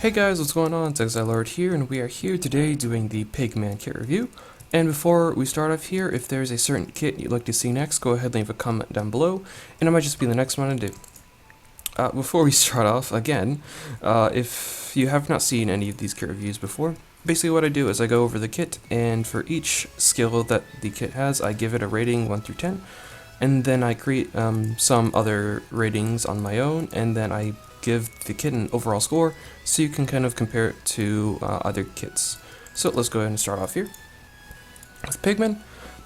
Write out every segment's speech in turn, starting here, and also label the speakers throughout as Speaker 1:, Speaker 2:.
Speaker 1: Hey guys, what's going on? It's ExileLord here, and we are here today doing the Pigman kit review. And before we start off here, if there's a certain kit you'd like to see next, go ahead and leave a comment down below, and it might just be the next one to do. Before we start off, again, if you have not seen any of these kit reviews before, basically what I do is I go over the kit, and for each skill that the kit has, I give it a rating 1 through 10, and then I create some other ratings on my own, and then I give the kit an overall score so you can kind of compare it to other kits. So let's go ahead and start off here. With Pigman,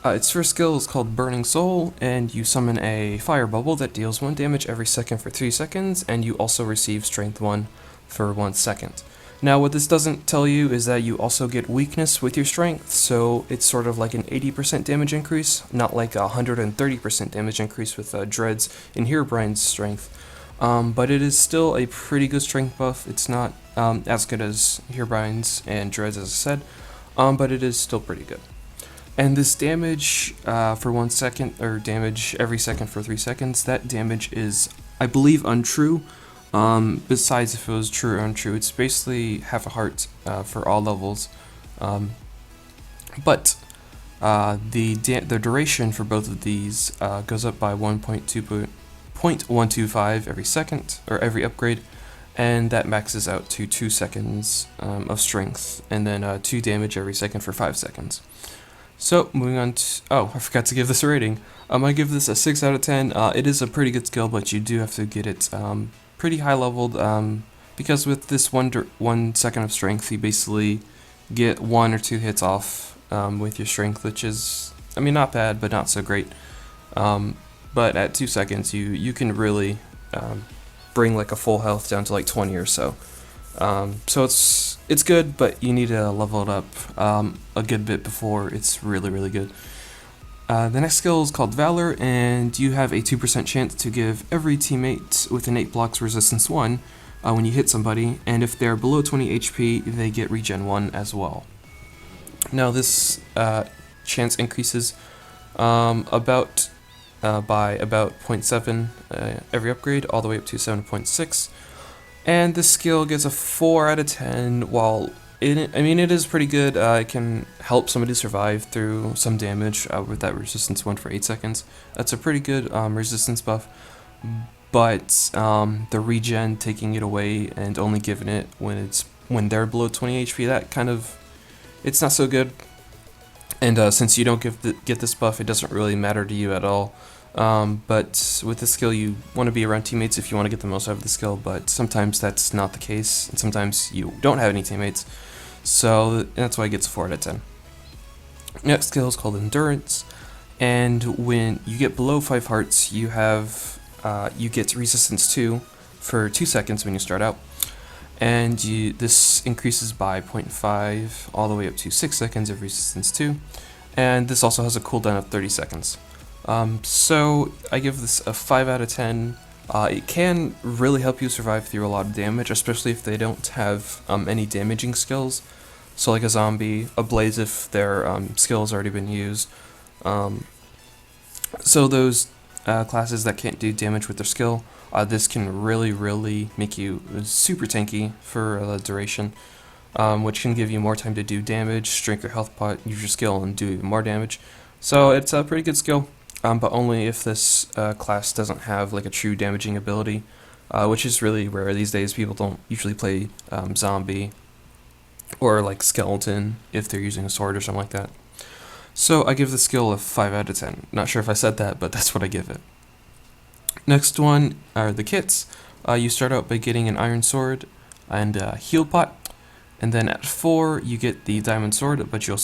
Speaker 1: its first skill is called Burning Soul, and you summon a fire bubble that deals 1 damage every second for 3 seconds, and you also receive Strength 1 for 1 second. Now what this doesn't tell you is that you also get weakness with your strength, so it's sort of like an 80% damage increase, not like a 130% damage increase with Dread's and Herobrine's strength. But it is still a pretty good strength buff. It's not as good as Herobrine's and Dread's, as I said, but it is still pretty good. And this damage for 1 second, or damage every second for 3 seconds, that damage is, I believe, untrue. Besides if it was true or untrue, it's basically half a heart for all levels. But the duration for both of these goes up by 0.125 every second, or every upgrade, and that maxes out to 2 seconds of strength, and then 2 damage every second for 5 seconds. So, moving on to, oh, I forgot to give this a rating. I give this a 6 out of 10. It is a pretty good skill, but you do have to get it pretty high leveled, because with this 1 second of strength, you basically get 1 or 2 hits off with your strength, which is, I mean, not bad, but not so great. But at 2 seconds, you can really bring like a full health down to like 20 or so. So it's good, but you need to level it up a good bit before it's really good. The next skill is called Valor, and you have a 2% chance to give every teammate with innate blocks resistance 1 when you hit somebody, and if they're below 20 HP, they get regen 1 as well. Now this chance increases by about 0.7 every upgrade, all the way up to 7.6. And this skill gets a 4 out of 10, while it is pretty good. It can help somebody survive through some damage with that resistance 1 for 8 seconds. That's a pretty good resistance buff, but the regen, taking it away and only giving it when they're below 20 HP, that kind of, it's not so good. And since you don't get this buff, it doesn't really matter to you at all. But with this skill, you want to be around teammates if you want to get the most out of the skill, but sometimes that's not the case, and sometimes you don't have any teammates, so that's why it gets a 4 out of 10. Next skill is called Endurance, and when you get below 5 hearts, you get resistance 2 for 2 seconds when you start out, and this increases by 0.5 all the way up to 6 seconds of resistance 2, and this also has a cooldown of 30 seconds. So I give this a 5 out of 10. It can really help you survive through a lot of damage, especially if they don't have any damaging skills. So like a zombie, a blaze if their skill has already been used. So those classes that can't do damage with their skill, this can really make you super tanky for the duration, which can give you more time to do damage, drink your health pot, use your skill, and do even more damage. So it's a pretty good skill. But only if this class doesn't have like a true damaging ability, which is really rare these days. People don't usually play zombie or like skeleton if they're using a sword or something like that. So I give the skill a 5 out of 10. Not sure if I said that, but that's what I give it. Next one are the kits. You start out by getting an iron sword and a heal pot, and then at 4 you get the diamond sword, but you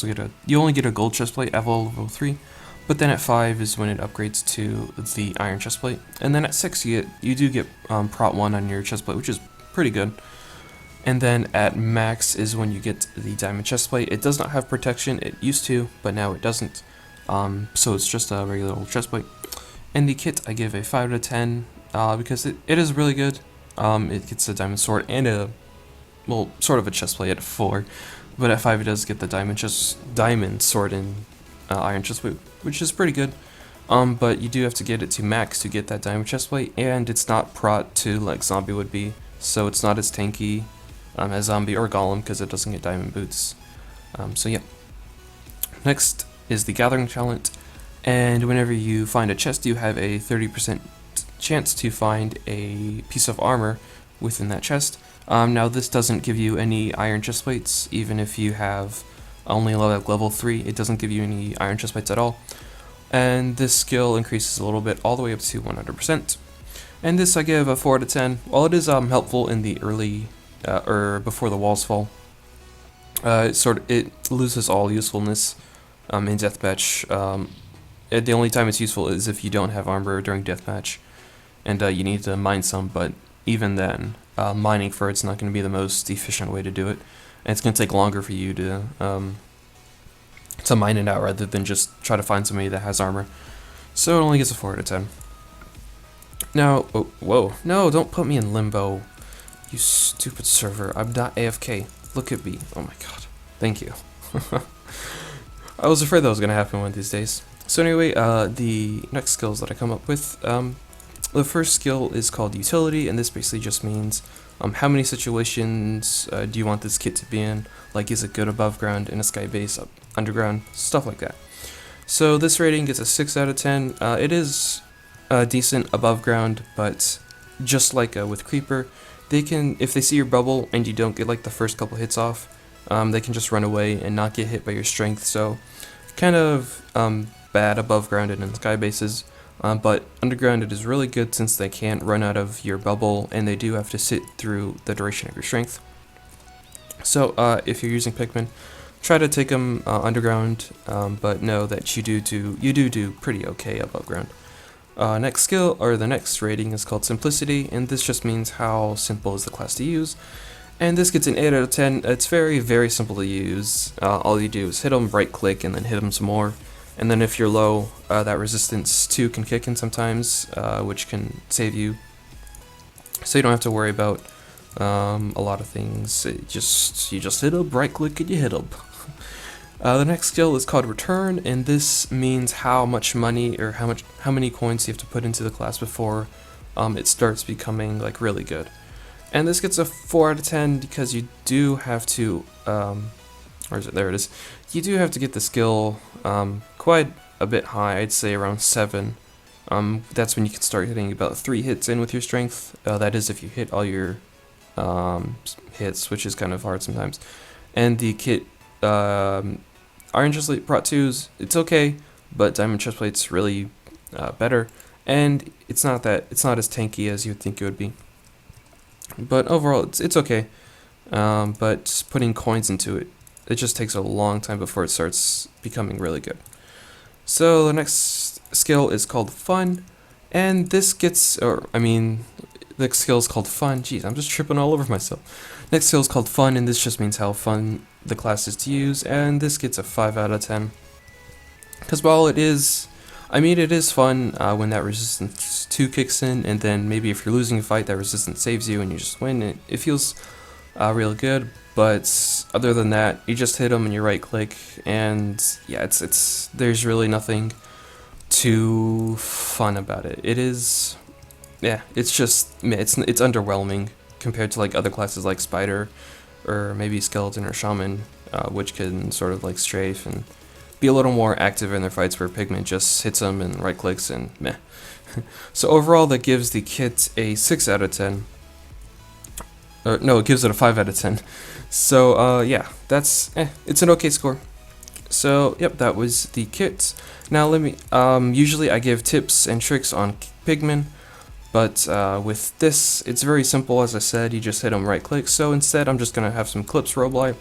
Speaker 1: only get a gold chestplate at level 3. But then at 5 is when it upgrades to the iron chestplate, and then at 6 you do get prot 1 on your chestplate, which is pretty good. And then at max is when you get the diamond chestplate. It does not have protection. It used to, but now it doesn't. So it's just a regular old chestplate. And the kit I give a 5 out of 10 because it is really good. It gets a diamond sword and sort of a chestplate at 4, but at 5 it does get the diamond sword and iron chestplate, which is pretty good. But you do have to get it to max to get that diamond chestplate, and it's not prot 2 like zombie would be, so it's not as tanky as zombie or golem because it doesn't get diamond boots. So yeah. Next is the gathering talent, and whenever you find a chest, you have a 30% chance to find a piece of armor within that chest. Now this doesn't give you any iron chest plates, even if you have only level 3, it doesn't give you any iron chest plates at all. And this skill increases a little bit all the way up to 100%. And this I give a 4 out of 10. While it is helpful in the early, or before the walls fall, it loses all usefulness in deathmatch. The only time it's useful is if you don't have armor during deathmatch, and you need to mine some. But even then, mining for it's not going to be the most efficient way to do it, and it's going to take longer for you to mine it out rather than just try to find somebody that has armor. So it only gets a 4 out of 10. Now, oh, whoa, no, don't put me in limbo, you stupid server. I'm not AFK. Look at me. Oh my god. Thank you. I was afraid that was going to happen one of these days. So anyway, the next skills that I come up with, the first skill is called utility, and this basically just means how many situations do you want this kit to be in? Like, is it good above ground, in a sky base, underground, stuff like that. So this rating gets a 6 out of 10. It is decent above ground, but just like with Creeper, they can, if they see your bubble and you don't get like the first couple hits off, they can just run away and not get hit by your strength. So kind of bad above ground and in sky bases. But underground it is really good since they can't run out of your bubble and they do have to sit through the duration of your strength. So if you're using Pigman, try to take them underground, but know that you do pretty okay above ground. Next skill, or the next rating, is called simplicity, and this just means how simple is the class to use. And this gets an 8 out of 10. It's very, very simple to use. All you do is hit them, right click, and then hit them some more. And then if you're low, that resistance 2 can kick in sometimes, which can save you. So you don't have to worry about a lot of things. You just hit them, right click, and you hit them. The next skill is called return, and this means how much money or how many coins you have to put into the class before it starts becoming like really good. And this gets a 4 out of 10 because you do have to, where is it? There it is. You do have to get the skill quite a bit high. I'd say around 7. That's when you can start hitting about 3 hits in with your strength. That is if you hit all your hits, which is kind of hard sometimes. And the kit, Iron Chestplate Prot 2s, it's okay, but Diamond Chestplate's really better, and it's not as tanky as you would think it would be. But overall, it's okay. But putting coins into it, it just takes a long time before it starts becoming really good. So the next skill is called Fun, and this gets, the next skill is called Fun. Jeez, I'm just tripping all over myself. Next skill is called Fun, and this just means how fun the class is to use, and this gets a 5 out of 10. Because while it is fun when that resistance 2 kicks in, and then maybe if you're losing a fight, that resistance saves you and you just win. It feels really good, but other than that, you just hit them and you right click, and yeah, there's really nothing too fun about it. It is, yeah, it's underwhelming compared to like other classes like Spider or maybe Skeleton or Shaman, which can sort of like strafe and be a little more active in their fights, where Pigment just hits them and right clicks and meh. So overall, that gives the kit a 6 out of 10. No, it gives it a 5 out of 10. So yeah, it's an okay score. So yep, that was the kit. Now let me, usually I give tips and tricks on Pigman, but with this, it's very simple. As I said, you just hit them right click. So instead, I'm just gonna have some clips roleplay.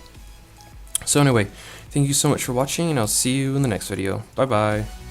Speaker 1: So anyway, thank you so much for watching, and I'll see you in the next video. Bye bye.